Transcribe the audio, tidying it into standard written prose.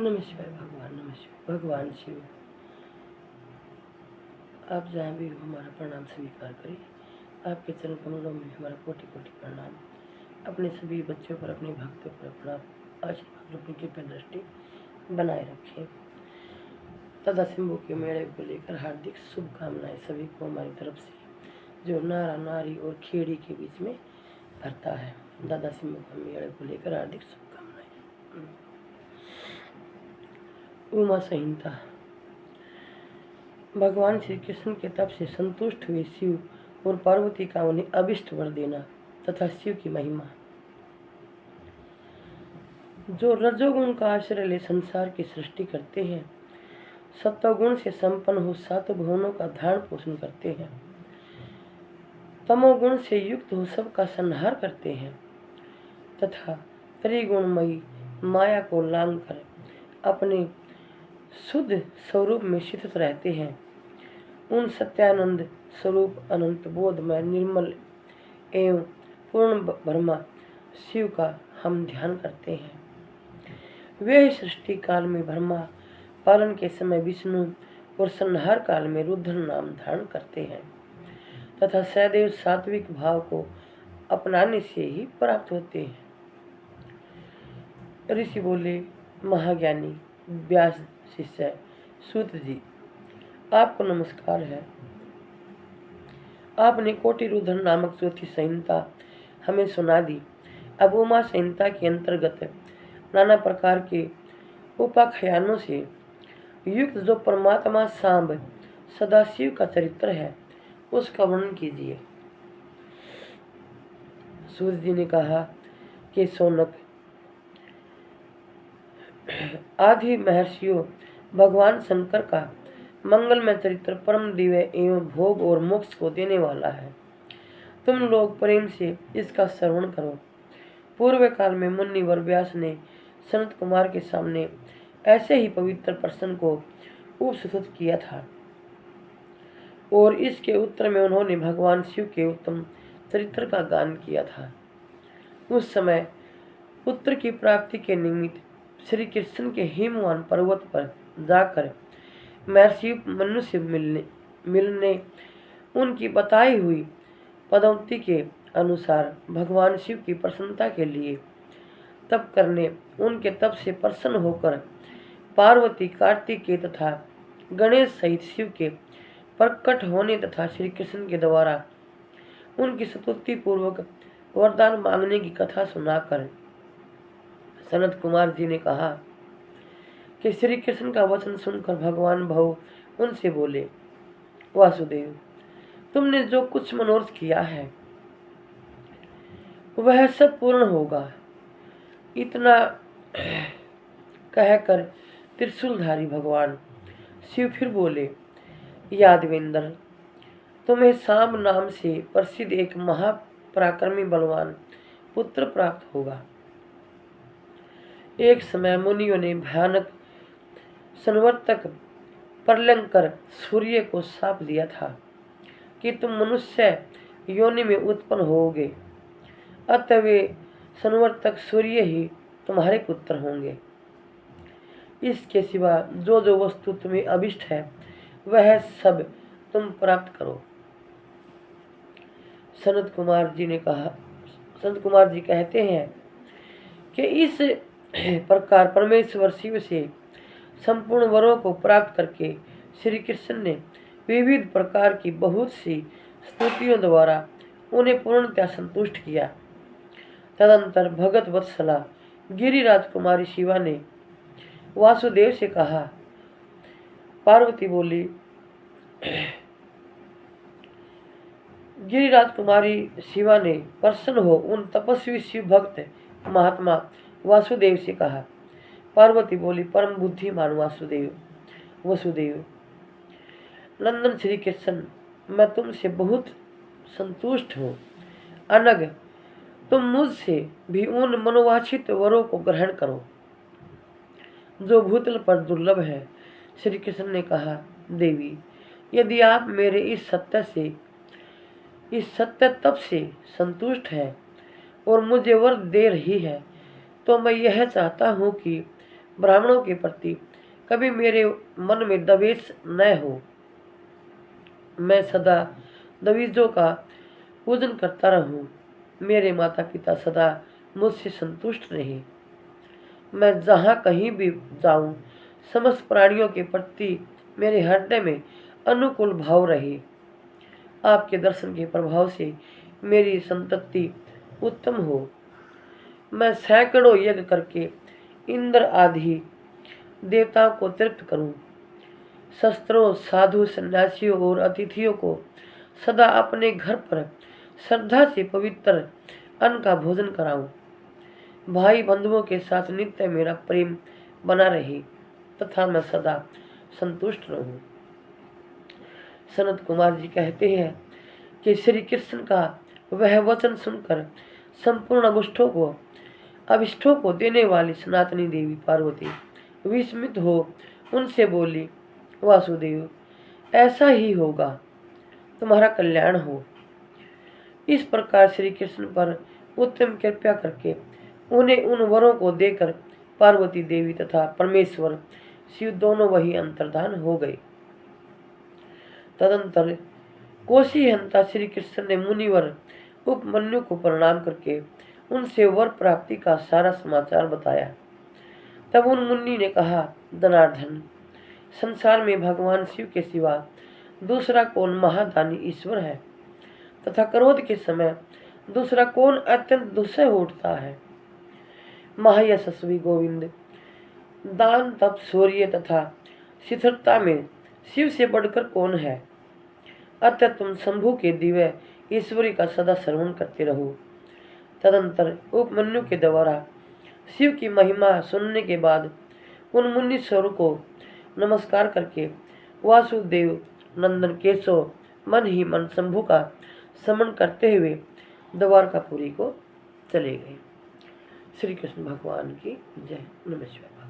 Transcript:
नमस्कार भगवान, नमस्कार भगवान शिव। आप जहाँ भी हो हमारा प्रणाम स्वीकार करें। आपके चरण कमलों में हमारा कोटि कोटि प्रणाम। अपने सभी बच्चों पर, अपने भक्तों पर अपना आशीर्वाद, अपनी कृपा दृष्टि बनाए रखें। तथा सिंबू के मेले को लेकर हार्दिक शुभकामनाएं सभी को हमारी तरफ से, जो नारा नारी और खेड़ी के बीच में भरता है। दादा सिंबू के मेले को लेकर हार्दिक शुभकामनाएं। उमा संहिता। भगवान श्री कृष्ण के तप से संतुष्ट हुए शिव और पार्वती का उन्हें अभिष्ट वर देना तथा शिव की महिमा। जो रजोगुण का आश्रय ले संसार की सृष्टि करते हैं, सत्वगुण से संपन्न हो सात भुवनों का धारण पोषण करते हैं, तमोगुण से युक्त हो सबका संहार करते हैं तथा त्रिगुणमयी माया को लांग कर अपने शुद्ध स्वरूप में स्थित रहते हैं, उन सत्यानंद स्वरूप अनंत बोधमय निर्मल एवं पूर्ण ब्रह्मा शिव का हम ध्यान करते हैं। वे सृष्टि काल में ब्रह्मा, पालन के समय विष्णु और संहार काल में रुद्र नाम धारण करते हैं तथा सदैव सात्विक भाव को अपनाने से ही प्राप्त होते हैं। ऋषि बोले, महाज्ञानी व्यास शिष्य सूत जी, आपको नमस्कार है। आपने कोटि रुद्र नामक चौथी संहिता हमें सुना दी। अब उमा संहिता के अंतर्गत नाना प्रकार के उपाख्यानों से युक्त जो परमात्मा सांब सदाशिव का चरित्र है, उसका वर्णन कीजिए। सूर्य जी ने कहा कि सोनक, आदि महर्षियों भगवान शंकर का मंगलमय चरित्र परम दिव्य एवं भोग और मोक्ष को देने वाला है। तुम लोग प्रेम से इसका श्रवण करो। पूर्व काल में मुनिवर व्यास ने सनत कुमार के सामने ऐसे ही पवित्र प्रश्न को उपस्तुत किया था और इसके उत्तर में उन्होंने भगवान शिव के उत्तम चरित्र का गान किया था। उस समय पुत्र की प्राप्ति के निमित्त श्री कृष्ण के हिमवान पर्वत पर जाकर महर्षि मनु से मिलने उनकी बताई हुई पद्धति के अनुसार भगवान शिव की प्रसन्नता के लिए तप करने, उनके तप से प्रसन्न होकर पार्वती, कार्तिकेय तथा गणेश सहित शिव के प्रकट होने तथा श्री कृष्ण के द्वारा उनकी स्तुति पूर्वक वरदान मांगने की कथा सुनाकर सनत कुमार जी ने कहा कि श्री कृष्ण का वचन सुनकर भगवान भव उनसे बोले, वासुदेव, तुमने जो कुछ मनोरथ किया है वह सब पूर्ण होगा। इतना कहकर त्रिशूलधारी भगवान शिव फिर बोले, यादवेंद्र, तुम्हें सांब नाम से प्रसिद्ध एक महापराक्रमी बलवान पुत्र प्राप्त होगा। एक समय मुनियों ने भयानक संवर्तक प्रलंकर सूर्य को शाप दिया था कि तुम मनुष्य योनि में उत्पन्न होगे, अतः वे संवर्तक सूर्य ही तुम्हारे पुत्र होंगे। इसके सिवा जो जो वस्तु तुम्हें अभिष्ट है वह सब तुम प्राप्त करो। सनत कुमार जी कहते हैं कि इस प्रकार परमेश्वर शिव से संपूर्ण वरों को प्राप्त करके श्री कृष्ण ने विविध प्रकार की बहुत सी स्तुतियों द्वारा उन्हें पूर्णतः संतुष्ट किया। तदंतर भगत वत्सला गिरिराज कुमारी शिवा ने वासुदेव से कहा। पार्वती बोली, गिरिराज कुमारी शिवा ने प्रसन्न हो उन तपस्वी शिव भक्त महात्मा वासुदेव से कहा। पार्वती बोली, परम बुद्धिमान वसुदेव, नंदन श्री कृष्ण, मैं तुमसे बहुत संतुष्ट हूँ। अनग, तुम मुझसे भी उन मनोवांछित वरों को ग्रहण करो जो भूतल पर दुर्लभ है। श्री कृष्ण ने कहा, देवी, यदि आप मेरे इस सत्य तप से संतुष्ट हैं और मुझे वर दे रही है, तो मैं यह चाहता हूँ कि ब्राह्मणों के प्रति कभी मेरे मन में द्वेष न हो। मैं सदा द्विजों का पूजन करता रहूं। मेरे माता पिता सदा मुझसे संतुष्ट रहे। मैं जहाँ कहीं भी जाऊं, समस्त प्राणियों के प्रति मेरे हृदय में अनुकूल भाव रहे। आपके दर्शन के प्रभाव से मेरी संतति उत्तम हो। मैं सैकड़ों यज्ञ करके इंद्र आदि देवताओं को तृप्त करूं। शस्त्रों, साधु, सन्यासियों और अतिथियों को सदा अपने घर पर श्रद्धा से पवित्र अन्न का भोजन कराऊं। भाई बंधुओं के साथ नित्य मेरा प्रेम बना रहे तथा मैं सदा संतुष्ट रहूं। सनत कुमार जी कहते हैं कि श्री कृष्ण का वह वचन सुनकर संपूर्ण अभिष्टों को देने वाली सनातनी देवी पार्वती विस्मित हो उनसे बोली, वासुदेव, ऐसा ही होगा, तुम्हारा कल्याण हो। इस प्रकार श्री कृष्ण पर उत्तम कृपा करके उन्हें उन वरों को देकर पार्वती देवी तथा परमेश्वर शिव दोनों वही अंतर्धान हो गए। तदंतर कोशीहंता श्री कृष्ण ने मुनिवर उपमन्यु को प्रणाम करके उनसे वर प्राप्ति का सारा समाचार बताया। तब उन मुनि ने कहा, जनार्दन, संसार में भगवान शिव के सिवा दूसरा कौन महादानी ईश्वर है तथा क्रोध के समय दूसरा कौन अत्यंत दुस्सह उठता है। महायशस्वी गोविंद, दान, तप, शौर्य तथा शिथिलता में शिव से बढ़कर कौन है। अतः तुम शंभु के दिव्य ईश्वरी का सदा श्रवण करते रहो। तदंतर उपमन्यु के द्वारा शिव की महिमा सुनने के बाद उन मुनीश्वरों को नमस्कार करके वासुदेव नंदन केशव मन ही मन शंभु का समन करते हुए द्वारकापुरी को चले गए। श्री कृष्ण भगवान की जय। नमस्कार।